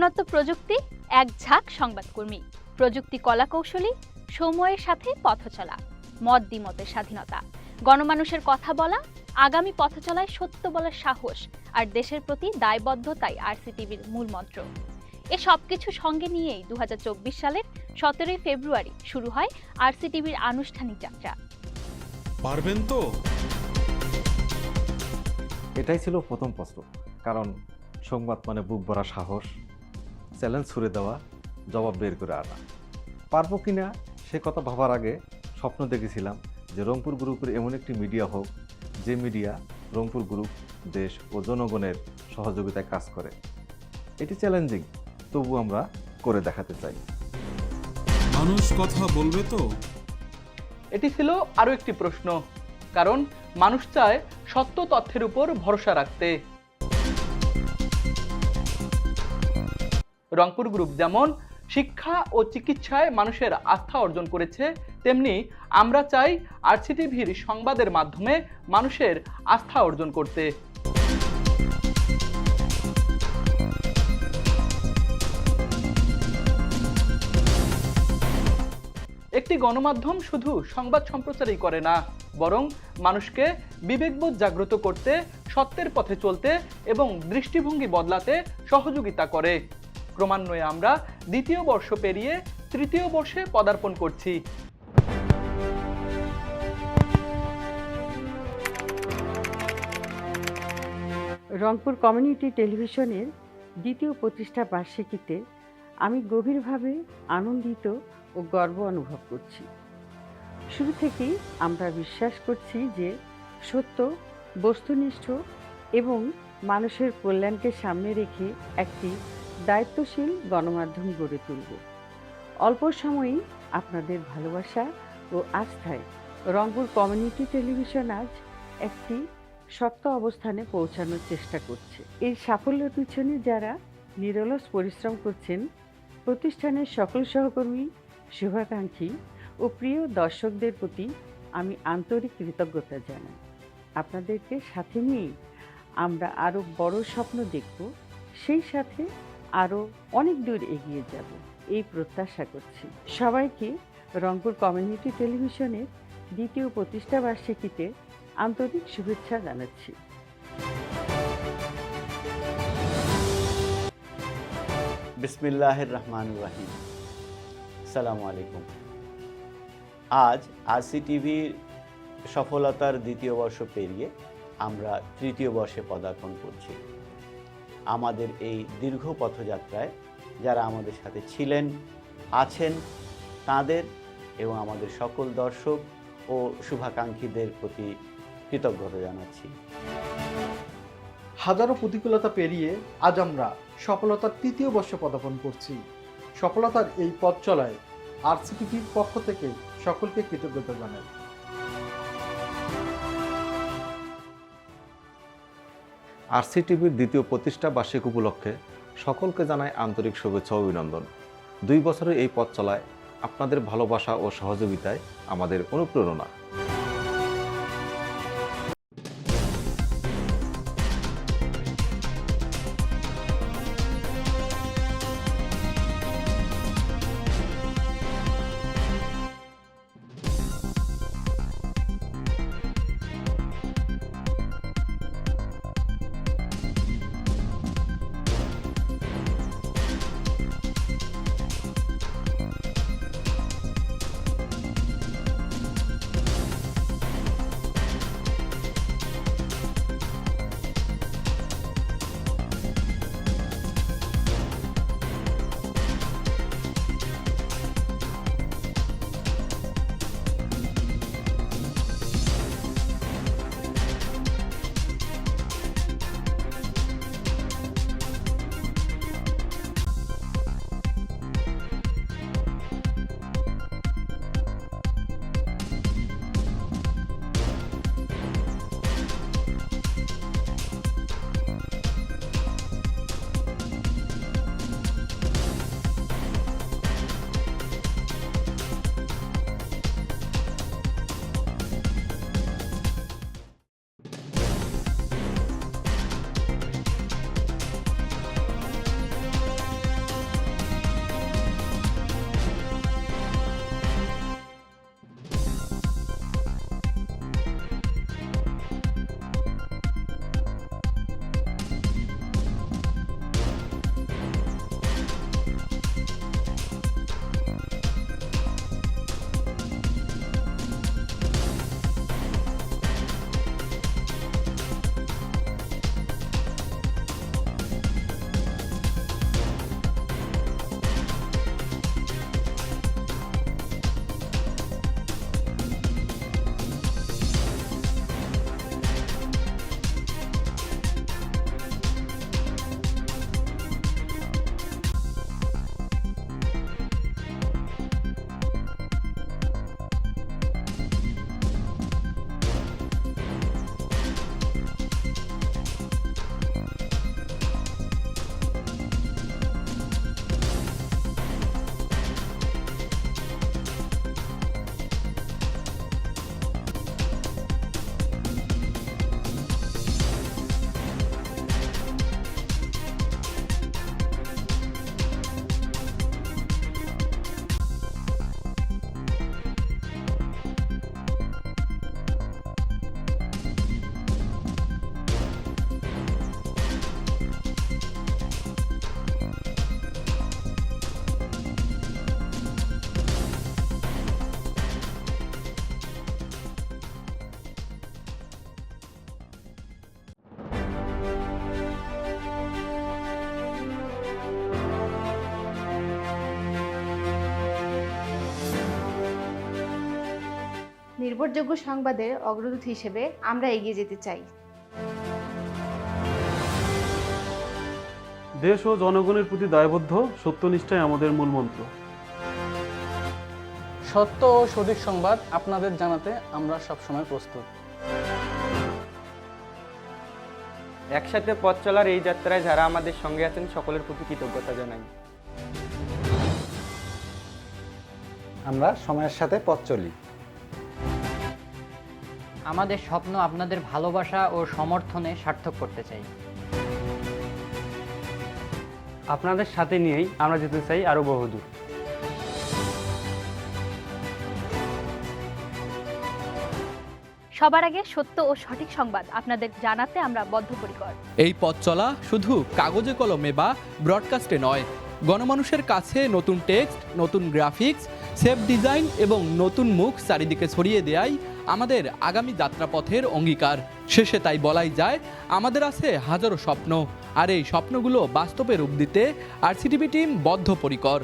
নতুনত্ব প্রযুক্তি, এক ঝাঁক সংবাদকর্মী, প্রযুক্তি কলাকৌশলী, সময়ের সাথে পথ চলা, মত দ্বিমতের স্বাধীনতা, গণমানুষের কথা বলা, আগামী পথ চলায় সত্য বলার সাহস আর দেশের প্রতি দায়বদ্ধতাই আরসিটিভির মূল মন্ত্র। এ সবকিছু সঙ্গে নিয়েই 2024 সালের 17 ফেব্রুয়ারি শুরু হয় আরসিটিভির আনুষ্ঠানিক যাত্রা। পারবেন তো? এটাই ছিল প্রথম প্রশ্ন, কারণ সংবাদ মানে বুক ভরা সাহস, চ্যালেঞ্জ ছুড়ে দেওয়া, জবাব বের করে আনা। পারবো কিনা সে কথা ভাবার আগে স্বপ্ন দেখেছিলাম যে রংপুর গ্রুপের এমন একটি মিডিয়া হোক যে মিডিয়া রংপুর গ্রুপ, দেশ ও জনগণের সহযোগিতায় কাজ করে। এটি চ্যালেঞ্জিং, তবু আমরা করে দেখাতে চাই। মানুষ কথা বলবে তো? এটি ছিল আরও একটি প্রশ্ন, কারণ মানুষ চায় সত্য তথ্যের উপর ভরসা রাখতে। রংপুর গ্রুপ যেমন শিক্ষা ও চিকিৎসায় মানুষের আস্থা অর্জন করেছে, তেমনি আমরা চাই আরসিটিভির সংবাদের মাধ্যমে মানুষের আস্থা অর্জন করতে। একটি গণমাধ্যম শুধু সংবাদ সম্প্রচারই করে না, বরং মানুষকে বিবেকবোধ জাগ্রত করতে, সত্যের পথে চলতে এবং দৃষ্টিভঙ্গি বদলাতে সহযোগিতা করে। ক্রমান্বয়ে আমরা দ্বিতীয় বর্ষ পেরিয়ে তৃতীয় বর্ষে পদার্পণ করছি। রংপুর কমিউনিটি টেলিভিশনের দ্বিতীয় প্রতিষ্ঠা বার্ষিকীতে আমি গভীরভাবে আনন্দিত ও গর্ব অনুভব করছি। শুরু থেকেই আমরা বিশ্বাস করছি যে সত্য, বস্তুনিষ্ঠ এবং মানুষের কল্যাণকে সামনে রেখে একটি দায়িত্বশীল গণমাধ্যম গড়ে তুলব। অল্প সময়েই আপনাদের ভালোবাসা ও আস্থায় রংপুর কমিউনিটি টেলিভিশন আজ একটি শক্ত অবস্থানে পৌঁছানোর চেষ্টা করছে। এই সাফল্যের পিছনে যারা নিরলস পরিশ্রম করছেন, প্রতিষ্ঠানের সকল সহকর্মী, শুভাকাঙ্ক্ষী ও প্রিয় দর্শকদের প্রতি আমি আন্তরিক কৃতজ্ঞতা জানাই। আপনাদেরকে সাথে নিয়ে আমরা আরও বড় স্বপ্ন দেখব, সেই সাথে আরও অনেক দূর এগিয়ে যাব এই প্রত্যাশা করছি। সবাইকে রংপুর কমিউনিটি টেলিভিশনের দ্বিতীয় প্রতিষ্ঠা বার্ষিকীতে আন্তরিক শুভেচ্ছা জানাচ্ছি। বিসমিল্লাহির রহমানির রহিম। আসসালামু আলাইকুম। আজ আরসিটিভির সফলতার দ্বিতীয় বর্ষ পেরিয়ে আমরা তৃতীয় বর্ষে পদার্পণ করছি। আমাদের এই দীর্ঘ পথযাত্রায় যারা আমাদের সাথে ছিলেন, আছেন, তাদের এবং আমাদের সকল দর্শক ও শুভাকাঙ্ক্ষীদের প্রতি কৃতজ্ঞতা জানাচ্ছি। হাজারো প্রতিকূলতা পেরিয়ে আজ আমরা সফলতার তৃতীয় বর্ষে পদার্পণ করছি। সফলতার এই পথ চলায় আরসিটিভির পক্ষ থেকে সকলকে কৃতজ্ঞতা জানাই। আরসিটিভির দ্বিতীয় প্রতিষ্ঠা বার্ষিক উপলক্ষে সকলকে জানাই আন্তরিক শুভেচ্ছা ও অভিনন্দন। 2 বছরের এই পথ চলায় আপনাদের ভালোবাসা ও সহযোগিতায় আমাদের অনুপ্রেরণা। নির্ভরযোগ্য সংবাদের অগ্রদূত হিসেবে আমরা এগিয়ে যেতে চাই। দেশ ও জনগণের প্রতি দায়বদ্ধ, সত্যনিষ্ঠাই আমাদের মূল মন্ত্র। সত্য ও সঠিক সংবাদ আপনাদের জানাতে আমরা সবসময় প্রস্তুত। একসাথে পথ চলার এই যাত্রায় যারা আমাদের সঙ্গে আছেন সকলের প্রতি কৃতজ্ঞতা জানাই। আমরা সময়ের সাথে পথ চলি। আমাদের স্বপ্ন আপনাদের ভালোবাসা ও সমর্থনে সার্থক করতে চাই। আপনাদের সাথে নিয়েই আমরা যেতে চাই আরো বহুদূর। সবার আগে সত্য ও সঠিক সংবাদ আপনাদের জানাতে আমরা বদ্ধপরিকর। এই পথ চলা শুধু কাগজে কলমে বা ব্রডকাস্টে নয়, গণমানুষের কাছে নতুন টেক্সট, নতুন গ্রাফিক্স, সেফ ডিজাইন এবং নতুন মুখ চারিদিকে ছড়িয়ে দেয়াই আমাদের আগামী যাত্রাপথের অঙ্গীকার। শেষে তাই বলাই যায়, আমাদের আছে হাজারো স্বপ্ন, আর এই স্বপ্নগুলো বাস্তবে রূপ দিতে আরসিটিভি টিম বদ্ধপরিকর।